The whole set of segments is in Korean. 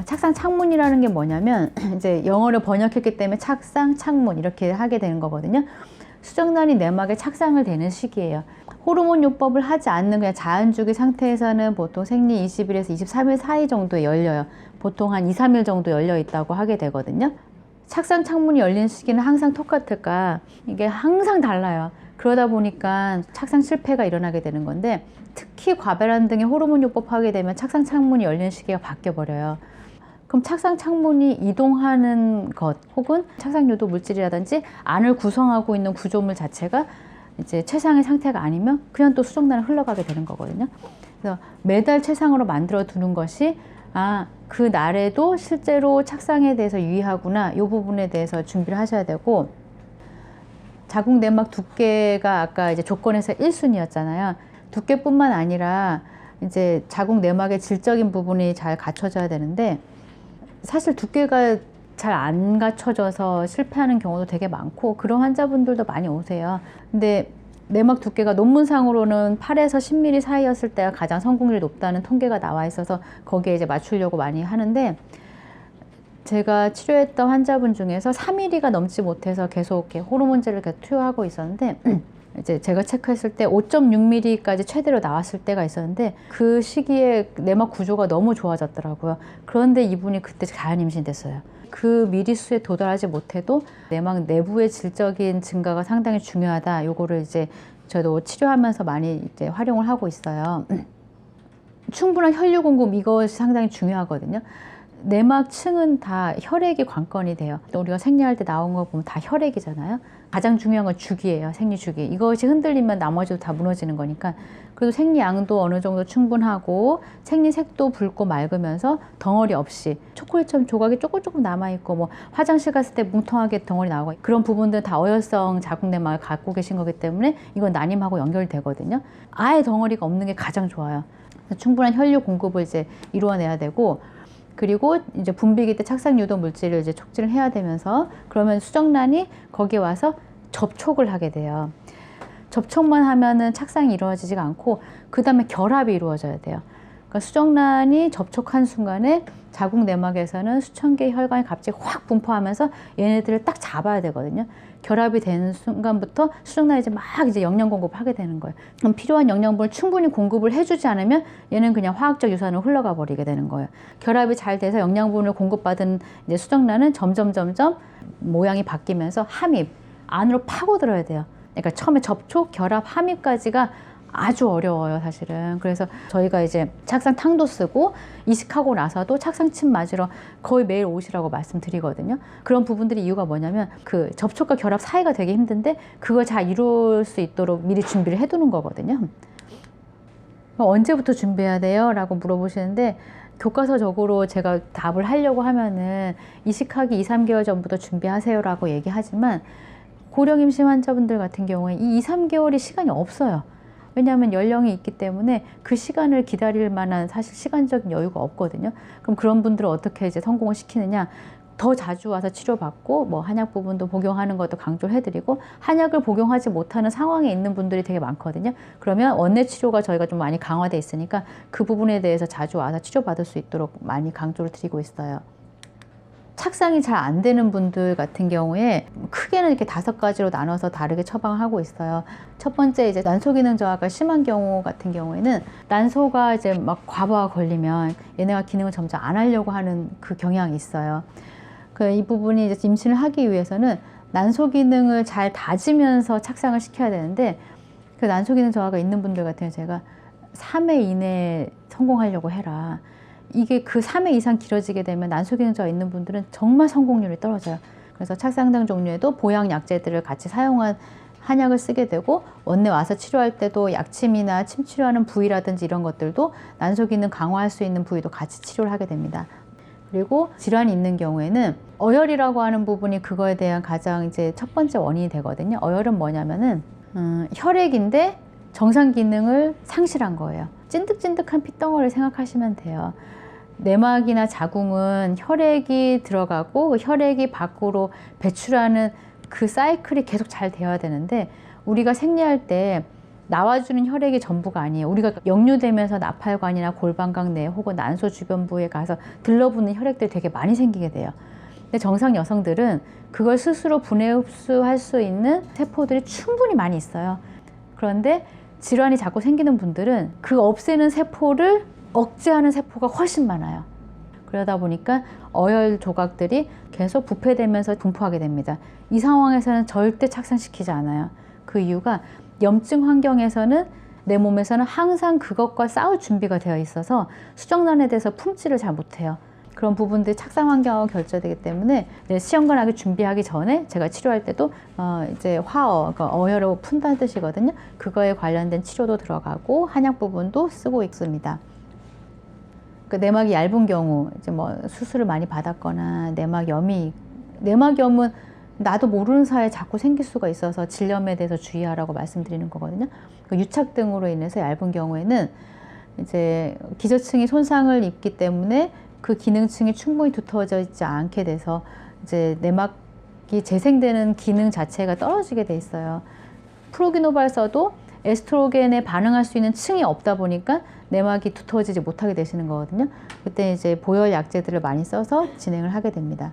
착상 창문이라는 게 뭐냐면 이제 영어를 번역했기 때문에 착상 창문 이렇게 하게 되는 거거든요. 수정란이 내막에 착상을 되는 시기예요. 호르몬 요법을 하지 않는 그냥 자연주기 상태에서는 보통 생리 20일에서 23일 사이 정도에 열려요. 보통 한 2, 3일 정도 열려 있다고 하게 되거든요. 착상 창문이 열리는 시기는 항상 똑같을까? 이게 항상 달라요. 그러다 보니까 착상 실패가 일어나게 되는 건데, 특히 과배란 등의 호르몬 요법하게 되면 착상 창문이 열리는 시기가 바뀌어 버려요. 그럼 착상 창문이 이동하는 것 혹은 착상 유도 물질이라든지 안을 구성하고 있는 구조물 자체가 이제 최상의 상태가 아니면 그냥 또 수정란을 흘러가게 되는 거거든요. 그래서 매달 최상으로 만들어 두는 것이 그 날에도 실제로 착상에 대해서 유의하구나, 이 부분에 대해서 준비를 하셔야 되고, 자궁 내막 두께가 아까 이제 조건에서 1순위였잖아요. 두께뿐만 아니라 이제 자궁 내막의 질적인 부분이 잘 갖춰져야 되는데, 사실 두께가 잘 안 갖춰져서 실패하는 경우도 되게 많고 그런 환자분들도 많이 오세요. 근데 내막 두께가 논문상으로는 8에서 10mm 사이였을 때가 가장 성공률이 높다는 통계가 나와 있어서 거기에 이제 맞추려고 많이 하는데, 제가 치료했던 환자분 중에서 3mm가 넘지 못해서 계속 이렇게 호르몬제를 계속 투여하고 있었는데 이제 제가 체크했을 때 5.6mm까지 최대로 나왔을 때가 있었는데, 그 시기에 내막 구조가 너무 좋아졌더라고요. 그런데 이분이 그때 가연 임신됐어요. 그 미리수에 도달하지 못해도 내막 내부의 질적인 증가가 상당히 중요하다. 요거를 이제 저도 치료하면서 많이 이제 활용을 하고 있어요. 충분한 혈류 공급, 이것이 상당히 중요하거든요. 내막층은 다 혈액이 관건이 돼요. 또 우리가 생리할 때 나온 거 보면 다 혈액이잖아요. 가장 중요한 건 주기예요. 생리 주기. 이것이 흔들리면 나머지도 다 무너지는 거니까. 그래도 생리양도 어느 정도 충분하고 생리색도 붉고 맑으면서 덩어리 없이 초콜릿처럼 조각이 조금 남아있고, 뭐 화장실 갔을 때 뭉텅하게 덩어리 나오고, 그런 부분들은 다 어혈성 자궁 내막을 갖고 계신 거기 때문에 이건 난임하고 연결되거든요. 아예 덩어리가 없는 게 가장 좋아요. 충분한 혈류 공급을 이제 이루어내야 되고, 그리고 이제 분비기 때 착상 유도 물질을 이제 촉진을 해야 되면서, 그러면 수정란이 거기에 와서 접촉을 하게 돼요. 접촉만 하면은 착상이 이루어지지가 않고, 그 다음에 결합이 이루어져야 돼요. 그러니까 수정란이 접촉한 순간에 자궁 내막에서는 수천 개의 혈관이 갑자기 확 분포하면서 얘네들을 딱 잡아야 되거든요. 결합이 되는 순간부터 수정란이 이제 영양 공급을 하게 되는 거예요. 그럼 필요한 영양분을 충분히 공급을 해주지 않으면 얘는 그냥 화학적 유산으로 흘러가 버리게 되는 거예요. 결합이 잘 돼서 영양분을 공급받은 이제 수정란은 점점 모양이 바뀌면서 함입, 안으로 파고들어야 돼요. 그러니까 처음에 접촉, 결합, 함입까지가 아주 어려워요, 사실은. 그래서 저희가 이제 착상 탕도 쓰고 이식하고 나서도 착상침 맞으러 거의 매일 오시라고 말씀드리거든요. 그런 부분들이 이유가 뭐냐면 그 접촉과 결합 사이가 되게 힘든데 그걸 잘 이룰 수 있도록 미리 준비를 해두는 거거든요. 언제부터 준비해야 돼요? 라고 물어보시는데, 교과서적으로 제가 답을 하려고 하면은 이식하기 2, 3개월 전부터 준비하세요 라고 얘기하지만, 고령 임신 환자분들 같은 경우에 이 2, 3개월이 시간이 없어요. 왜냐하면 연령이 있기 때문에 그 시간을 기다릴 만한 사실 시간적인 여유가 없거든요. 그럼 그런 분들을 어떻게 이제 성공을 시키느냐? 더 자주 와서 치료받고, 뭐 한약 부분도 복용하는 것도 강조를 해드리고, 한약을 복용하지 못하는 상황에 있는 분들이 되게 많거든요. 그러면 원내 치료가 저희가 좀 많이 강화돼 있으니까 그 부분에 대해서 자주 와서 치료받을 수 있도록 많이 강조를 드리고 있어요. 착상이 잘 안 되는 분들 같은 경우에 크게는 이렇게 5가지로 나눠서 다르게 처방을 하고 있어요. 첫 번째, 이제 난소 기능 저하가 심한 경우 같은 경우에는 난소가 이제 막 과부하 걸리면 얘네가 기능을 점점 안 하려고 하는 그 경향이 있어요. 이 부분이 이제 임신을 하기 위해서는 난소 기능을 잘 다지면서 착상을 시켜야 되는데, 그 난소 기능 저하가 있는 분들 같은 경우 제가 3회 이내에 성공하려고 해라. 이게 그 3회 이상 길어지게 되면 난소 기능 저하 있는 분들은 정말 성공률이 떨어져요. 그래서 착상등 종류에도 보양 약제들을 같이 사용한 한약을 쓰게 되고, 원내 와서 치료할 때도 약침이나 침 치료하는 부위라든지 이런 것들도 난소 기능 강화할 수 있는 부위도 같이 치료를 하게 됩니다. 그리고 질환이 있는 경우에는 어혈이라고 하는 부분이 그거에 대한 가장 이제 첫 번째 원인이 되거든요. 어혈은 뭐냐면은 혈액인데 정상 기능을 상실한 거예요. 찐득찐득한 핏덩어리 생각하시면 돼요. 내막이나 자궁은 혈액이 들어가고 그 혈액이 밖으로 배출하는 그 사이클이 계속 잘 되어야 되는데, 우리가 생리할 때 나와주는 혈액이 전부가 아니에요. 우리가 역류되면서 나팔관이나 골반각 내 혹은 난소 주변부에 가서 들러붙는 혈액들이 되게 많이 생기게 돼요. 근데 정상 여성들은 그걸 스스로 분해 흡수할 수 있는 세포들이 충분히 많이 있어요. 그런데 질환이 자꾸 생기는 분들은 그 없애는 세포를 억제하는 세포가 훨씬 많아요. 그러다 보니까 어혈 조각들이 계속 부패되면서 분포하게 됩니다. 이 상황에서는 절대 착상시키지 않아요. 그 이유가 염증 환경에서는 내 몸에서는 항상 그것과 싸울 준비가 되어 있어서 수정란에 대해서 품질을 잘 못해요. 그런 부분들이 착상 환경하고 결절되기 때문에 시험관 하기 준비하기 전에 제가 치료할 때도 이제 화어, 그러니까 어혈을 푼다는 뜻이거든요. 그거에 관련된 치료도 들어가고 한약 부분도 쓰고 있습니다. 그 내막이 얇은 경우, 이제 뭐 수술을 많이 받았거나 내막염은 나도 모르는 사이에 자꾸 생길 수가 있어서 질염에 대해서 주의하라고 말씀드리는 거거든요. 그 유착 등으로 인해서 얇은 경우에는 이제 기저층이 손상을 입기 때문에 그 기능층이 충분히 두터워져 있지 않게 돼서 이제 내막이 재생되는 기능 자체가 떨어지게 돼 있어요. 프로기노발 써도 에스트로겐에 반응할 수 있는 층이 없다 보니까 내막이 두터워지지 못하게 되시는 거거든요. 그때 이제 보혈 약제들을 많이 써서 진행을 하게 됩니다.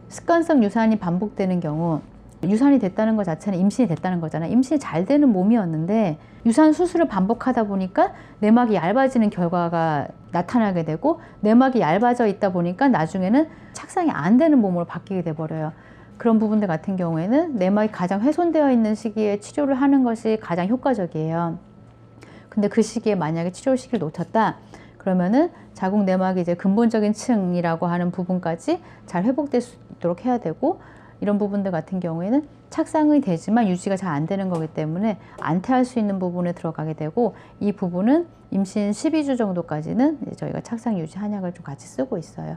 습관성 유산이 반복되는 경우, 유산이 됐다는 것 자체는 임신이 됐다는 거잖아요. 임신이 잘 되는 몸이었는데 유산 수술을 반복하다 보니까 내막이 얇아지는 결과가 나타나게 되고, 내막이 얇아져 있다 보니까 나중에는 착상이 안 되는 몸으로 바뀌게 돼버려요. 그런 부분들 같은 경우에는 내막이 가장 훼손되어 있는 시기에 치료를 하는 것이 가장 효과적이에요. 근데 그 시기에 만약에 치료 시기를 놓쳤다 그러면은 자궁 내막이 이제 근본적인 층이라고 하는 부분까지 잘 회복될 수 있도록 해야 되고, 이런 부분들 같은 경우에는 착상이 되지만 유지가 잘 안 되는 거기 때문에 안퇴할 수 있는 부분에 들어가게 되고, 이 부분은 임신 12주 정도까지는 저희가 착상 유지 한약을 좀 같이 쓰고 있어요.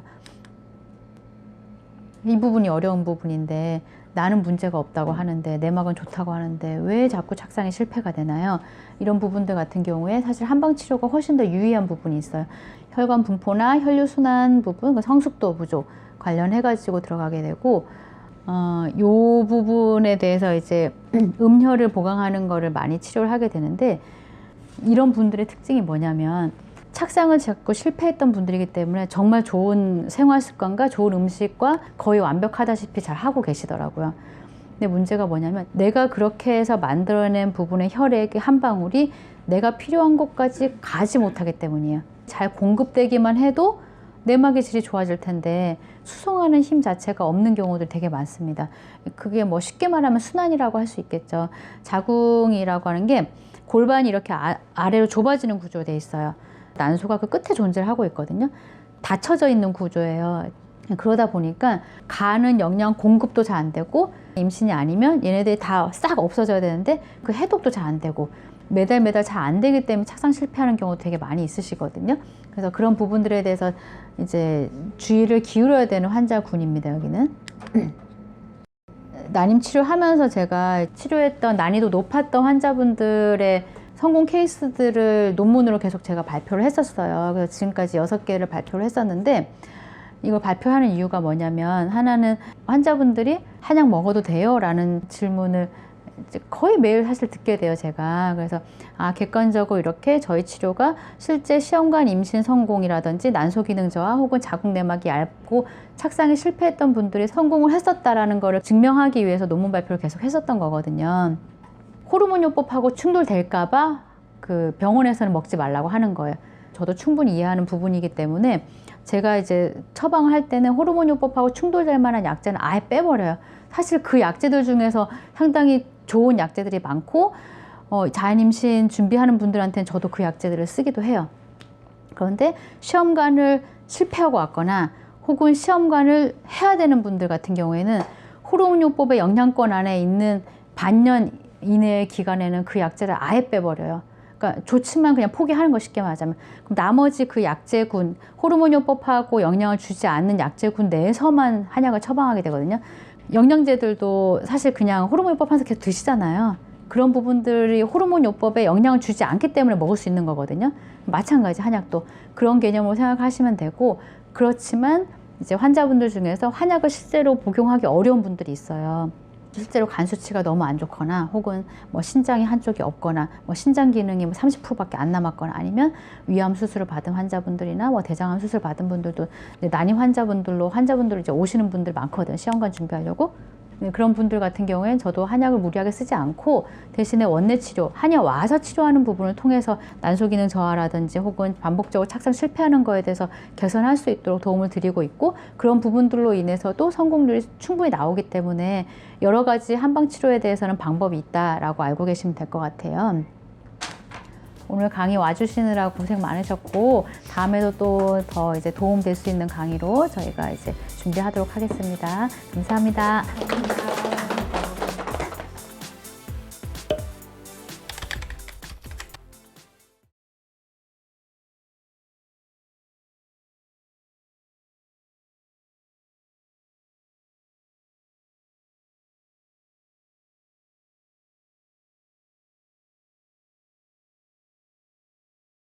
이 부분이 어려운 부분인데, 나는 문제가 없다고 하는데 내막은 좋다고 하는데 왜 자꾸 착상이 실패가 되나요? 이런 부분들 같은 경우에 사실 한방치료가 훨씬 더 유의한 부분이 있어요. 혈관 분포나 혈류순환 부분, 성숙도 부족 관련해가지고 들어가게 되고, 요 부분에 대해서 이제 음혈을 보강하는 거를 많이 치료를 하게 되는데, 이런 분들의 특징이 뭐냐면 착상을 자꾸 실패했던 분들이기 때문에 정말 좋은 생활 습관과 좋은 음식과 거의 완벽하다시피 잘 하고 계시더라고요. 근데 문제가 뭐냐면 내가 그렇게 해서 만들어낸 부분의 혈액의 한 방울이 내가 필요한 곳까지 가지 못하기 때문이에요. 잘 공급되기만 해도 내막의 질이 좋아질 텐데 수송하는 힘 자체가 없는 경우들 되게 많습니다. 그게 뭐 쉽게 말하면 순환이라고 할 수 있겠죠. 자궁이라고 하는 게 골반이 이렇게 아래로 좁아지는 구조로 돼 있어요. 난소가 그 끝에 존재를 하고 있거든요. 닫혀져 있는 구조예요. 그러다 보니까 가는 영양 공급도 잘 안 되고, 임신이 아니면 얘네들이 다 싹 없어져야 되는데 그 해독도 잘 안 되고, 매달 잘 안 되기 때문에 착상 실패하는 경우 되게 많이 있으시거든요. 그래서 그런 부분들에 대해서 이제 주의를 기울여야 되는 환자군입니다, 여기는. 난임 치료하면서 제가 치료했던 난이도 높았던 환자분들의 성공 케이스들을 논문으로 계속 제가 발표를 했었어요. 그래서 지금까지 6개를 발표를 했었는데, 이걸 발표하는 이유가 뭐냐면, 하나는 환자분들이 한약 먹어도 돼요? 라는 질문을 거의 매일 사실 듣게 돼요, 제가. 그래서 객관적으로 이렇게 저희 치료가 실제 시험관 임신 성공이라든지 난소 기능 저하 혹은 자궁 내막이 얇고 착상에 실패했던 분들이 성공을 했었다라는 거를 증명하기 위해서 논문 발표를 계속 했었던 거거든요. 호르몬요법하고 충돌될까봐 그 병원에서는 먹지 말라고 하는 거예요. 저도 충분히 이해하는 부분이기 때문에 제가 이제 처방을 할 때는 호르몬요법하고 충돌될 만한 약제는 아예 빼버려요. 사실 그 약제들 중에서 상당히 좋은 약제들이 많고, 자연임신 준비하는 분들한테는 저도 그 약제들을 쓰기도 해요. 그런데 시험관을 실패하고 왔거나 혹은 시험관을 해야 되는 분들 같은 경우에는 호르몬요법의 영향권 안에 있는 반년 이내의 기간에는 그 약제를 아예 빼버려요. 그러니까 좋지만 그냥 포기하는 거, 쉽게 말하자면. 그럼 나머지 그 약제군, 호르몬요법하고 영향을 주지 않는 약제군 내에서만 한약을 처방하게 되거든요. 영양제들도 사실 그냥 호르몬요법 하면서 계속 드시잖아요. 그런 부분들이 호르몬요법에 영향을 주지 않기 때문에 먹을 수 있는 거거든요. 마찬가지 한약도 그런 개념으로 생각하시면 되고, 그렇지만 이제 환자분들 중에서 한약을 실제로 복용하기 어려운 분들이 있어요. 실제로 간 수치가 너무 안 좋거나 혹은 뭐 신장이 한쪽이 없거나 뭐 신장 기능이 뭐 30%밖에 안 남았거나 아니면 위암 수술을 받은 환자분들이나 뭐 대장암 수술 받은 분들도 난임 환자분들로 이제 오시는 분들 많거든. 시험관 준비하려고. 그런 분들 같은 경우엔 저도 한약을 무리하게 쓰지 않고 대신에 원내 치료, 한약 와서 치료하는 부분을 통해서 난소 기능 저하라든지 혹은 반복적으로 착상 실패하는 거에 대해서 개선할 수 있도록 도움을 드리고 있고 그런 부분들로 인해서도 성공률이 충분히 나오기 때문에 여러 가지 한방 치료에 대해서는 방법이 있다라고 알고 계시면 될 것 같아요. 오늘 강의 와주시느라 고생 많으셨고 다음에도 또 더 이제 도움 될 수 있는 강의로 저희가 이제 준비하도록 하겠습니다. 감사합니다.